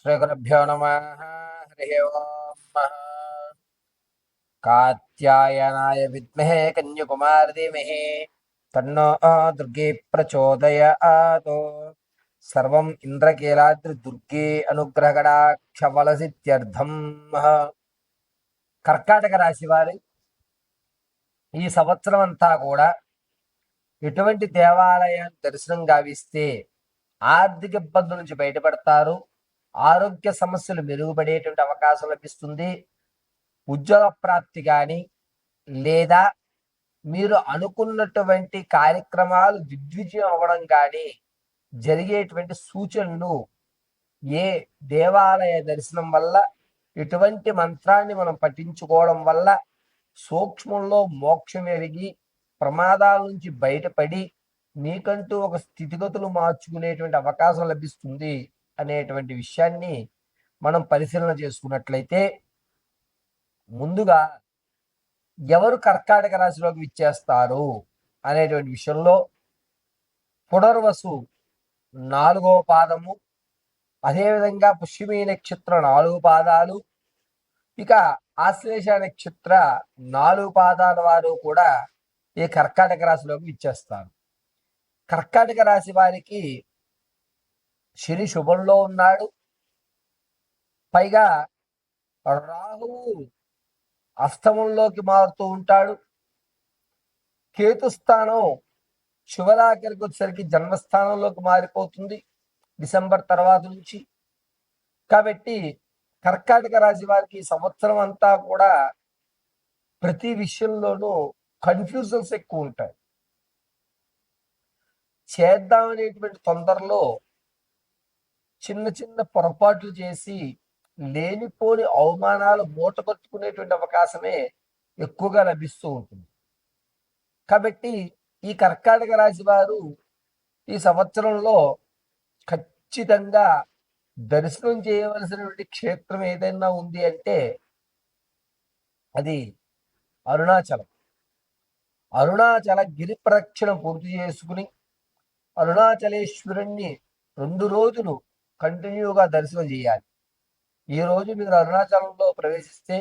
శ్రీగురుభ్యో నమ. హరి ఓం. కాత్యాయనాయ విద్మహే కన్యకుమారి ధీమహి తన్నో దుర్గే ప్రచోదయాత్. సర్వం ఇంద్రకీలాద్రి దుర్గే అనుగ్రహగడాక్షబలసిద్ధ్యర్థం. కర్కాటక రాశి వారి ఈ సంవత్సరం అంతా కూడా ఎటువంటి దేవాలయాన్ని దర్శనం గావిస్తే ఆర్థిక ఇబ్బందుల నుంచి బయటపడతారు, ఆరోగ్య సమస్యలు మెరుగుపడేటువంటి అవకాశం లభిస్తుంది, ఉద్యోగ ప్రాప్తి కానీ లేదా మీరు అనుకున్నటువంటి కార్యక్రమాలు దిగ్విజయం అవ్వడం కానీ జరిగేటువంటి సూచనలు, ఏ దేవాలయ దర్శనం వల్ల, ఎటువంటి మంత్రాన్ని మనం పఠించుకోవడం వల్ల సూక్ష్మంలో మోక్షం ఎరిగి ప్రమాదాల నుంచి బయటపడి నీకంటూ ఒక స్థితిగతులు మార్చుకునేటువంటి అవకాశం లభిస్తుంది అనేటువంటి విషయాన్ని మనం పరిశీలన చేసుకున్నట్లయితే, ముందుగా ఎవరు కర్కాటక రాశిలోకి విచ్చేస్తారు అనేటువంటి విషయంలో పునర్వసు 4వ పాదము, అదేవిధంగా పుష్యమీ నక్షత్ర 4 పాదాలు, ఇక ఆశ్లేష నక్షత్ర 4 పాదాల వారు కూడా ఈ కర్కాటక రాశిలోకి విచ్చేస్తారు. కర్కాటక రాశి వారికి శని శుభంలో ఉన్నాడు, పైగా రాహువు అస్తమంలోకి మారుతూ ఉంటాడు, కేతుస్థానం శుభరాఖరికి వచ్చేసరికి జన్మస్థానంలోకి మారిపోతుంది డిసెంబర్ తర్వాత నుంచి. కాబట్టి కర్కాటక రాశి వారికి సంవత్సరం అంతా కూడా ప్రతి విషయంలోనూ కన్ఫ్యూజన్స్ ఎక్కువ ఉంటాయి. చేద్దామనేటువంటి తొందరలో చిన్న చిన్న పొరపాట్లు చేసి లేనిపోని అవమానాలు మూట కట్టుకునేటువంటి అవకాశమే ఎక్కువగా లభిస్తూ ఉంటుంది. కాబట్టి ఈ కర్కాటక రాశి వారు ఈ సంవత్సరంలో ఖచ్చితంగా దర్శనం చేయవలసినటువంటి క్షేత్రం ఏదైనా ఉంది అంటే అది అరుణాచలం. అరుణాచల గిరి ప్రదక్షిణ పూర్తి చేసుకుని అరుణాచలేశ్వరుణ్ణి 2 రోజులు కంటిన్యూగా దర్శనం చేయాలి. ఈ రోజు మీరు అరుణాచలంలో ప్రవేశిస్తే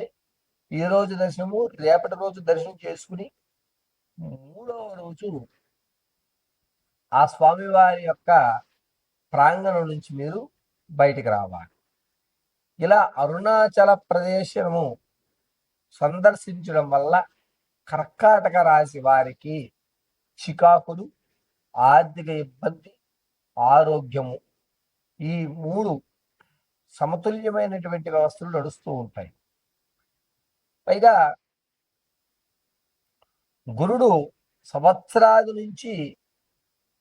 ఈ రోజు దర్శనము, రేపటి రోజు దర్శనం చేసుకుని 3వ రోజు ఆ స్వామివారి యొక్క ప్రాంగణం నుంచి మీరు బయటికి రావాలి. ఇలా అరుణాచల ప్రదేశము సందర్శించడం వల్ల కర్కాటక రాశి వారికి చికాకులు, ఆర్థిక ఇబ్బంది, ఆరోగ్యము, ఈ 3 సమతుల్యమైనటువంటి వ్యవస్థలు నడుస్తూ ఉంటాయి. పైగా గురుడు సంవత్సరాది నుంచి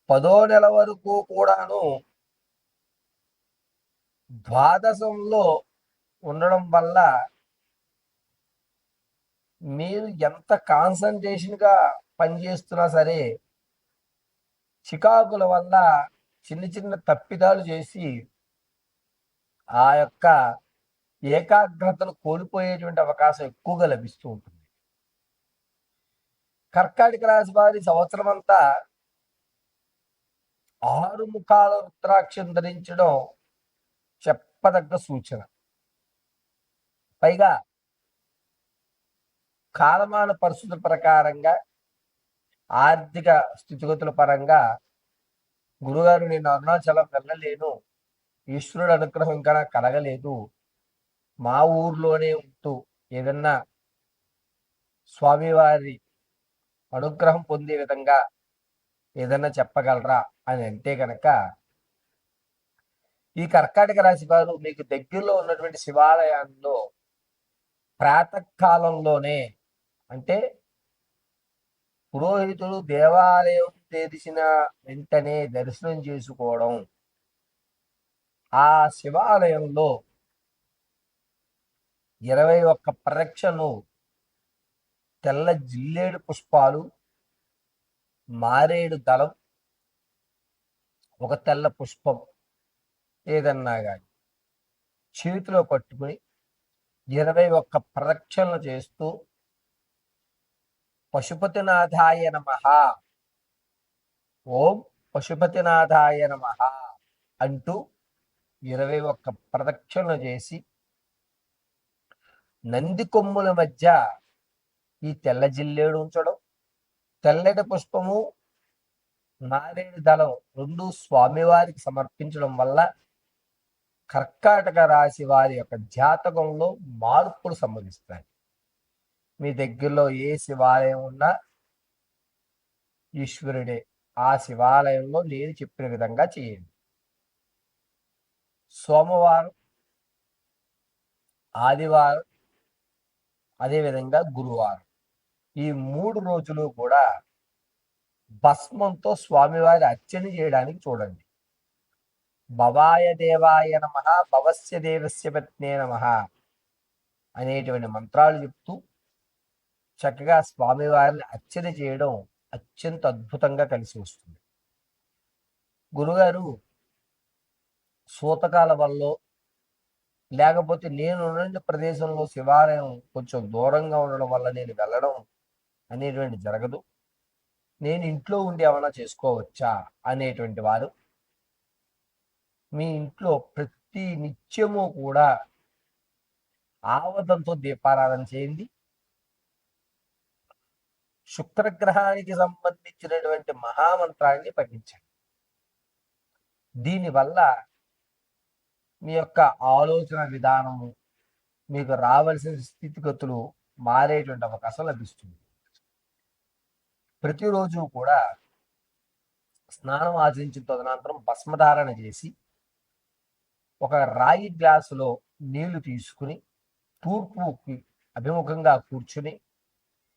10వ నెల వరకు కూడాను ద్వాదశంలో ఉండడం వల్ల మీరు ఎంత కాన్సన్ట్రేషన్గా పనిచేస్తున్నా సరే చికాకుల వల్ల చిన్న చిన్న తప్పిదాలు చేసి ఆ యొక్క ఏకాగ్రతను కోల్పోయేటువంటి అవకాశం ఎక్కువగా లభిస్తూ ఉంటుంది. కర్కాటక రాశి వారి సంవత్సరం అంతా 6 ముఖాల రుద్రాక్షం ధరించడం చెప్పదగ్గ సూచన. పైగా కాలమాన పరిస్థితుల ప్రకారంగా, ఆర్థిక స్థితిగతుల పరంగా గురుగారు నేను అరుణాచలం వెళ్ళలేను, ఈశ్వరుడు అనుగ్రహం ఇంకా నాకు కలగలేదు, మా ఊర్లోనే ఉంటూ ఏదన్నా స్వామివారి అనుగ్రహం పొందే విధంగా ఏదన్నా చెప్పగలరా అని అంటే కనుక, ఈ కర్కాటక రాశి వారు మీకు దగ్గరలో ఉన్నటువంటి శివాలయాల్లో ప్రాతకాలంలోనే, అంటే పురోహితుడు దేవాలయం తెరిచిన వెంటనే దర్శనం చేసుకోవడం, ఆ శివాలయంలో 21 ప్రదక్షిణలు, తెల్ల జిల్లేడు పుష్పాలు, మారేడు దళం, ఒక తెల్ల పుష్పం ఏదన్నా కానీ చేతిలో పట్టుకుని 21 ప్రదక్షిణలు చేస్తూ పశుపతినాథాయ నమః, ఓం పశుపతినాథాయ నమః అంటూ 21 ప్రదక్షిణలు చేసి నంది కొమ్ముల మధ్య ఈ తెల్ల జిల్లేడు ఉంచడం, తెల్లటి పుష్పము, నారేడు దళం రెండు స్వామివారికి సమర్పించడం వల్ల కర్కాటక రాశి వారి యొక్క జాతకంలో మార్పులు సంభవిస్తాయి. మీ దగ్గరలో ఏ శివాలయం ఉన్నా ఈశ్వరుడే. ఆ శివాలయంలో నేను చెప్పిన విధంగా చేయండి. సోమవారం, ఆదివారం, అదేవిధంగా గురువారం, ఈ 3 రోజులు కూడా భస్మంతో స్వామివారి అర్చన చేయడానికి చూడండి. భవాయ దేవాయ నమః, భవస్య దేవస్య పత్నే నమః అనేటువంటి మంత్రాలు చెప్తూ చక్కగా స్వామివారిని అర్చన చేయడం అత్యంత అద్భుతంగా కలిసి వస్తుంది. గురుగారు, సూతకాల వల్ల లేకపోతే నేను ఉన్న ప్రదేశంలో శివాలయం కొంచెం దూరంగా ఉండడం వల్ల నేను వెళ్ళడం అనేటువంటి జరగదు, నేను ఇంట్లో ఉండి ఏమైనా చేసుకోవచ్చా అనేటువంటి వారు మీ ఇంట్లో ప్రతి నిత్యము కూడా ఆవదంతో దీపారాధన చేయండి. శుక్రగ్రహానికి సంబంధించినటువంటి మహామంత్రాన్ని పఠించండి. దీనివల్ల మీ యొక్క ఆలోచన విధానము, మీకు రావలసిన స్థితిగతులు మారేటువంటి అవకాశం లభిస్తుంది. ప్రతిరోజు కూడా స్నానం ఆచరించిన తదనంతరం భస్మధారణ చేసి ఒక రాయి గ్లాసులో నీళ్లు తీసుకుని తూర్పుకి అభిముఖంగా కూర్చుని,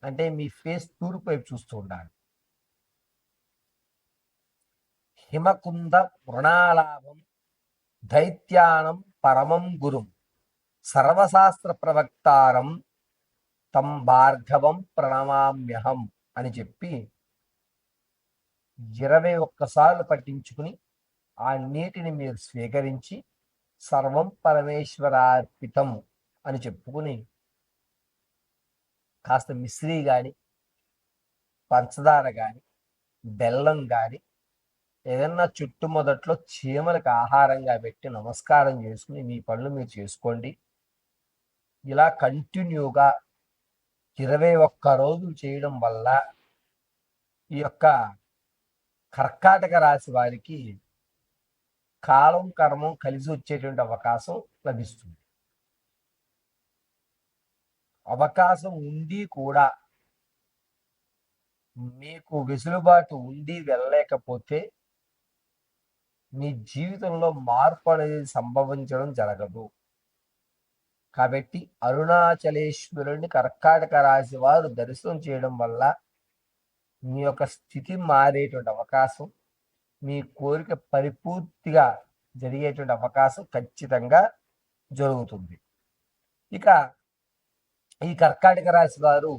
అంటే మీ ఫేస్ తూర్పు వైపు చూస్తూ ఉండాలి. హిమకుంద మృణాలాభం దైత్యానం పరమం గురుం సర్వశాస్త్ర ప్రవక్తారం తం భార్గవం ప్రణమామ్యహం అని చెప్పి 21 సార్లు పట్టించుకుని ఆ నీటిని మీరు స్వీకరించి సర్వం పరమేశ్వరార్పితం అని చెప్పుకుని కాస్త మిశ్రీ కానీ, పంచదార కానీ, బెల్లం కానీ ఏదన్నా చుట్టుమొదట్లో చీమలకు ఆహారంగా పెట్టి నమస్కారం చేసుకుని మీ పనులు మీరు చేసుకోండి. ఇలా కంటిన్యూగా 21 రోజులు చేయడం వల్ల ఈ యొక్క కర్కాటక రాశి వారికి కాలం కర్మం కలిసి వచ్చేటువంటి అవకాశం లభిస్తుంది. అవకాశం ఉండి కూడా మీకు వెసులుబాటు ఉండి వెళ్ళలేకపోతే మీ జీవితంలో మార్పు అనేది సంభవించడం జరగదు. కాబట్టి అరుణాచలేశ్వరుని కర్కాటక రాశి వారు దర్శనం చేయడం వల్ల మీ యొక్క స్థితి మారేటువంటి అవకాశం, మీ కోరిక పరిపూర్తిగా జరిగేటువంటి అవకాశం ఖచ్చితంగా జరుగుతుంది. ఇక ఈ కర్కాటక రాశి వారు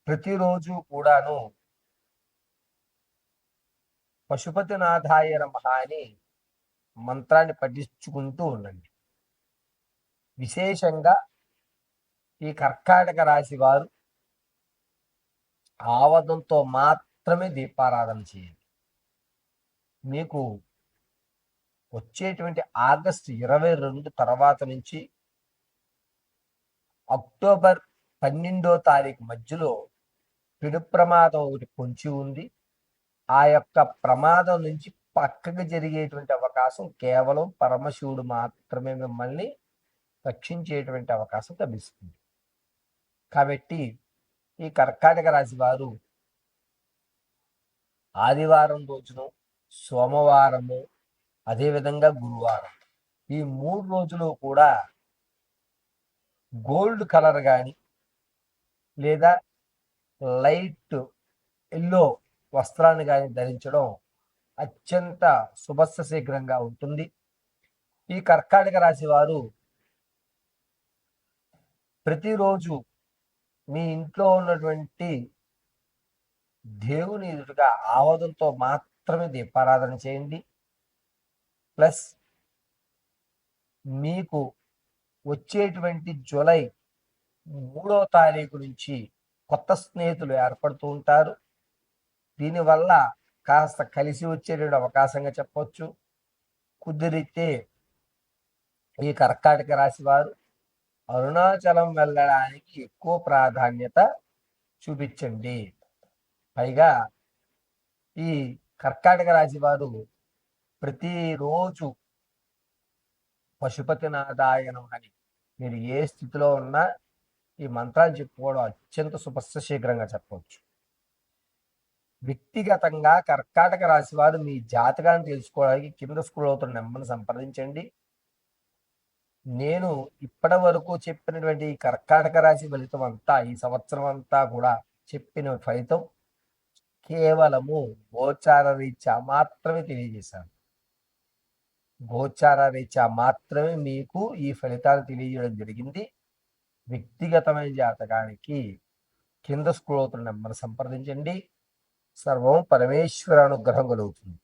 ప్రతిరోజు కూడాను పశుపతినాథాయ నమః అని మంత్రాన్ని పఠించుకుంటూ ఉండండి. విశేషంగా ఈ కర్కాటక రాశి వారు ఆవదంతో మాత్రమే దీపారాధన చేయండి. మీకు వచ్చేటువంటి ఆగస్టు 22 తర్వాత నుంచి అక్టోబర్ 12వ తారీఖు మధ్యలో పిడు ప్రమాదం ఒకటి పొంచి ఉంది. ఆ యొక్క ప్రమాదం నుంచి పక్కకు జరిగేటువంటి అవకాశం కేవలం పరమశివుడు మాత్రమే మిమ్మల్ని రక్షించేటువంటి అవకాశం లభిస్తుంది. కాబట్టి ఈ కర్కాటక రాశి వారు ఆదివారం రోజును, సోమవారము, అదేవిధంగా గురువారం, ఈ 3 రోజులు కూడా గోల్డ్ కలర్ కానీ లేదా లైట్ ఎల్లో వస్త్రాన్ని కానీ ధరించడం అత్యంత శుభస్య శీఘ్రంగా ఉంటుంది. ఈ కర్కాటక రాశి వారు ప్రతిరోజు మీ ఇంట్లో ఉన్నటువంటి దేవుని ఎదురుగా ఆవదంతో మాత్రమే దీపారాధన చేయండి. ప్లస్ మీకు వచ్చేటువంటి జూలై 3వ తారీఖు నుంచి కొత్త స్నేహితులు ఏర్పడుతూ ఉంటారు. దీనివల్ల కాస్త కలిసి వచ్చేటువంటి అవకాశంగా చెప్పవచ్చు. కుదిరితే ఈ కర్కాటక రాశి వారు అరుణాచలం వెళ్ళడానికి ఎక్కువ ప్రాధాన్యత చూపించండి. పైగా ఈ కర్కాటక రాశి వారు ప్రతిరోజు పశుపతినాథాయ నమః అని మీరు ఏ స్థితిలో ఉన్నా ఈ మంత్రాలు చెప్పుకోవడం అత్యంత శీఘ్రంగా చెప్పవచ్చు. వ్యక్తిగతంగా కర్కాటక రాశి వారు మీ జాతకాన్ని తెలుసుకోవడానికి కింద స్క్రోల్ అవుతున్న నెంబర్ని సంప్రదించండి. నేను ఇప్పటి వరకు చెప్పినటువంటి కర్కాటక రాశి ఫలితం అంతా, ఈ సంవత్సరం అంతా కూడా చెప్పిన ఫలితం కేవలము గోచార రీత్యా మాత్రమే తెలియజేశాను. గోచార రీత్యా మాత్రమే మీకు ఈ ఫలితాలు తెలియజేయడం జరిగింది. వ్యక్తిగతమైన జాతకానికి కింద స్క్రోల్ అవుతున్న నెంబర్ సంప్రదించండి. సర్వం పరమేశ్వర అనుగ్రహం కలుగుతుంది.